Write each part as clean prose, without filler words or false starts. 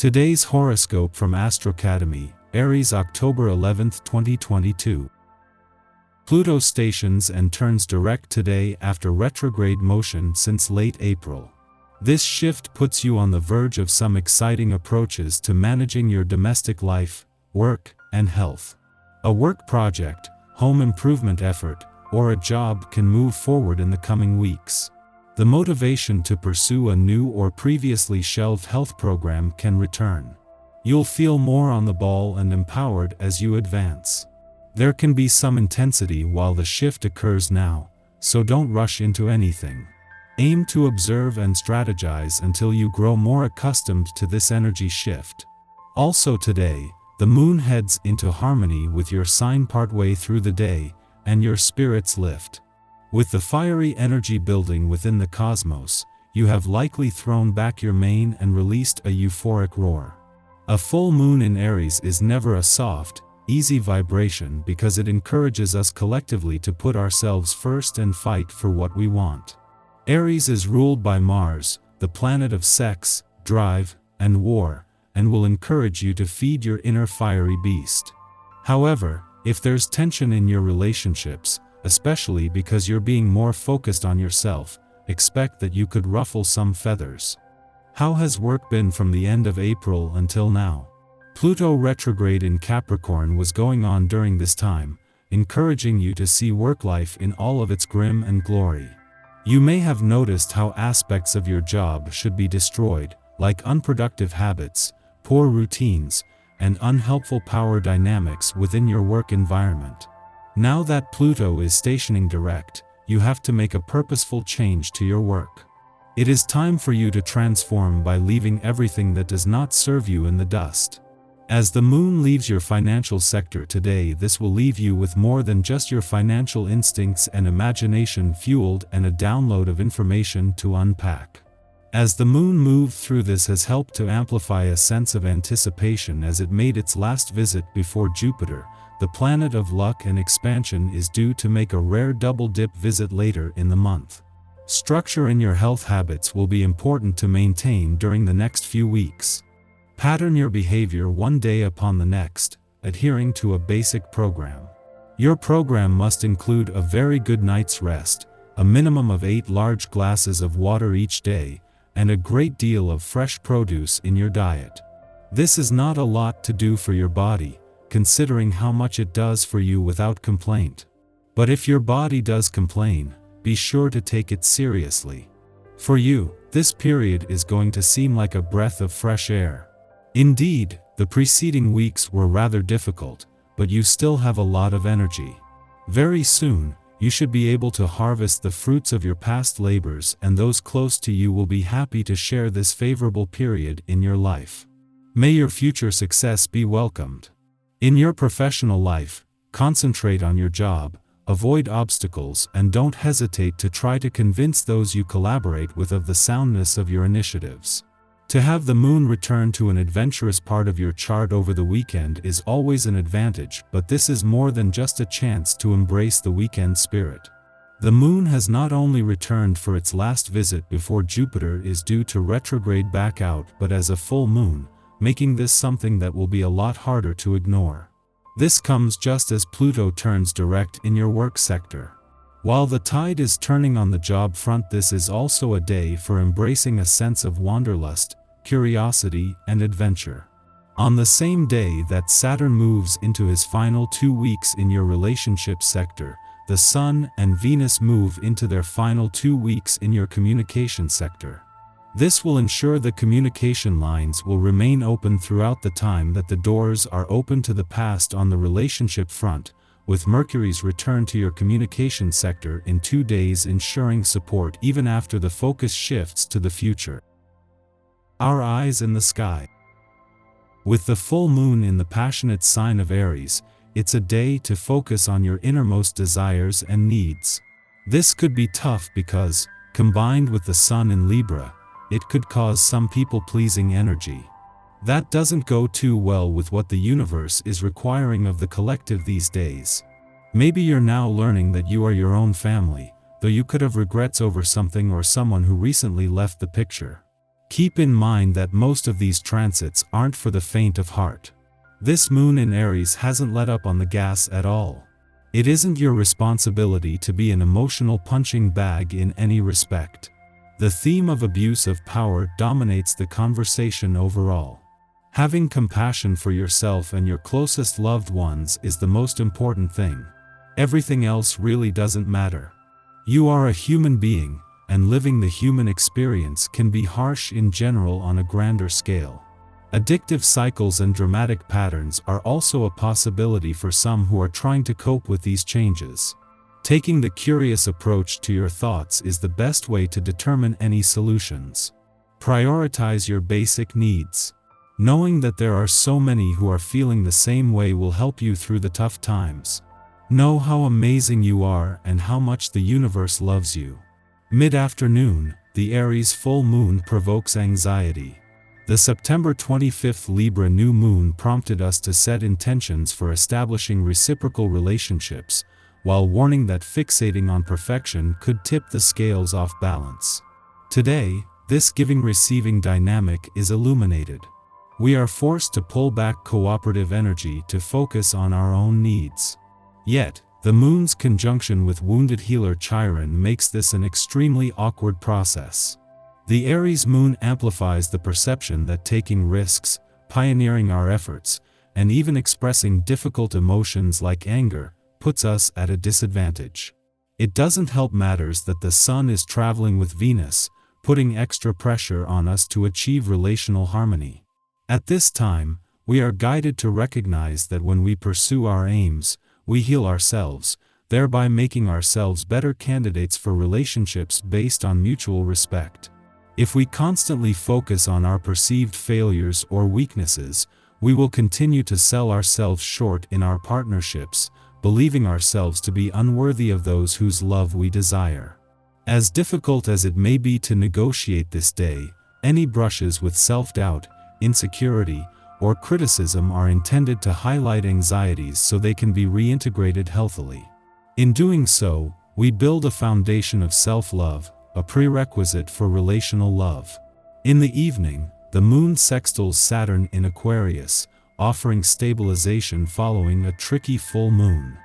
Today's horoscope from Astrocademy, Aries, October 11, 2022. Pluto stations and turns direct today after retrograde motion since late April. This shift puts you on the verge of some exciting approaches to managing your domestic life, work, and health. A work project, home improvement effort, or a job can move forward in the coming weeks. The motivation to pursue a new or previously shelved health program can return. You'll feel more on the ball and empowered as you advance. There can be some intensity while the shift occurs now, so don't rush into anything. Aim to observe and strategize until you grow more accustomed to this energy shift. Also today, the moon heads into harmony with your sign partway through the day, and your spirits lift. With the fiery energy building within the cosmos, you have likely thrown back your mane and released a euphoric roar. A full moon in Aries is never a soft, easy vibration because it encourages us collectively to put ourselves first and fight for what we want. Aries is ruled by Mars, the planet of sex, drive, and war, and will encourage you to feed your inner fiery beast. However, if there's tension in your relationships, especially because you're being more focused on yourself, expect that you could ruffle some feathers. How has work been from the end of April until now? Pluto retrograde in Capricorn was going on during this time, encouraging you to see work life in all of its grim and glory. You may have noticed how aspects of your job should be destroyed, like unproductive habits, poor routines, and unhelpful power dynamics within your work environment. Now that Pluto is stationing direct, you have to make a purposeful change to your work. It is time for you to transform by leaving everything that does not serve you in the dust. As the moon leaves your financial sector today, this will leave you with more than just your financial instincts and imagination fueled and a download of information to unpack. As the moon moved through, this has helped to amplify a sense of anticipation as it made its last visit before Jupiter. The planet of luck and expansion is due to make a rare double-dip visit later in the month. Structure in your health habits will be important to maintain during the next few weeks. Pattern your behavior one day upon the next, adhering to a basic program. Your program must include a very good night's rest, a minimum of 8 large glasses of water each day, and a great deal of fresh produce in your diet. This is not a lot to do for your body, considering how much it does for you without complaint. But if your body does complain, be sure to take it seriously. For you, this period is going to seem like a breath of fresh air. Indeed, the preceding weeks were rather difficult, but you still have a lot of energy. Very soon, you should be able to harvest the fruits of your past labors, and those close to you will be happy to share this favorable period in your life. May your future success be welcomed. In your professional life, concentrate on your job, avoid obstacles, and don't hesitate to try to convince those you collaborate with of the soundness of your initiatives. To have the moon return to an adventurous part of your chart over the weekend is always an advantage, but this is more than just a chance to embrace the weekend spirit. The moon has not only returned for its last visit before Jupiter is due to retrograde back out, but as a full moon, making this something that will be a lot harder to ignore. This comes just as Pluto turns direct in your work sector. While the tide is turning on the job front, this is also a day for embracing a sense of wanderlust, curiosity, and adventure. On the same day that Saturn moves into his final 2 weeks in your relationship sector, the Sun and Venus move into their final 2 weeks in your communication sector. This will ensure the communication lines will remain open throughout the time that the doors are open to the past on the relationship front, with Mercury's return to your communication sector in 2 days ensuring support even after the focus shifts to the future. Our eyes in the sky. With the full moon in the passionate sign of Aries, it's a day to focus on your innermost desires and needs. This could be tough because, combined with the Sun in Libra, it could cause some people-pleasing energy. That doesn't go too well with what the universe is requiring of the collective these days. Maybe you're now learning that you are your own family, though you could have regrets over something or someone who recently left the picture. Keep in mind that most of these transits aren't for the faint of heart. This moon in Aries hasn't let up on the gas at all. It isn't your responsibility to be an emotional punching bag in any respect. The theme of abuse of power dominates the conversation overall. Having compassion for yourself and your closest loved ones is the most important thing. Everything else really doesn't matter. You are a human being, and living the human experience can be harsh in general on a grander scale. Addictive cycles and dramatic patterns are also a possibility for some who are trying to cope with these changes. Taking the curious approach to your thoughts is the best way to determine any solutions. Prioritize your basic needs. Knowing that there are so many who are feeling the same way will help you through the tough times. Know how amazing you are and how much the universe loves you. Mid-afternoon, the Aries full moon provokes anxiety. The September 25th Libra new moon prompted us to set intentions for establishing reciprocal relationships, while warning that fixating on perfection could tip the scales off balance. Today, this giving-receiving dynamic is illuminated. We are forced to pull back cooperative energy to focus on our own needs. Yet, the moon's conjunction with wounded healer Chiron makes this an extremely awkward process. The Aries moon amplifies the perception that taking risks, pioneering our efforts, and even expressing difficult emotions like anger, puts us at a disadvantage. It doesn't help matters that the Sun is traveling with Venus, putting extra pressure on us to achieve relational harmony. At this time, we are guided to recognize that when we pursue our aims, we heal ourselves, thereby making ourselves better candidates for relationships based on mutual respect. If we constantly focus on our perceived failures or weaknesses, we will continue to sell ourselves short in our partnerships, believing ourselves to be unworthy of those whose love we desire. As difficult as it may be to negotiate this day, any brushes with self-doubt, insecurity, or criticism are intended to highlight anxieties so they can be reintegrated healthily. In doing so, we build a foundation of self-love, a prerequisite for relational love. In the evening, the moon sextiles Saturn in Aquarius, offering stabilization following a tricky full moon.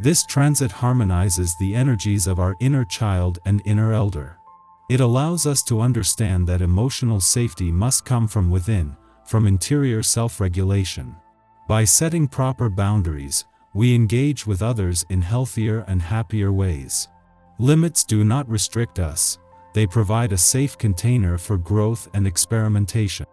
This transit harmonizes the energies of our inner child and inner elder. It allows us to understand that emotional safety must come from within, from interior self-regulation. By setting proper boundaries, we engage with others in healthier and happier ways. Limits do not restrict us, they provide a safe container for growth and experimentation.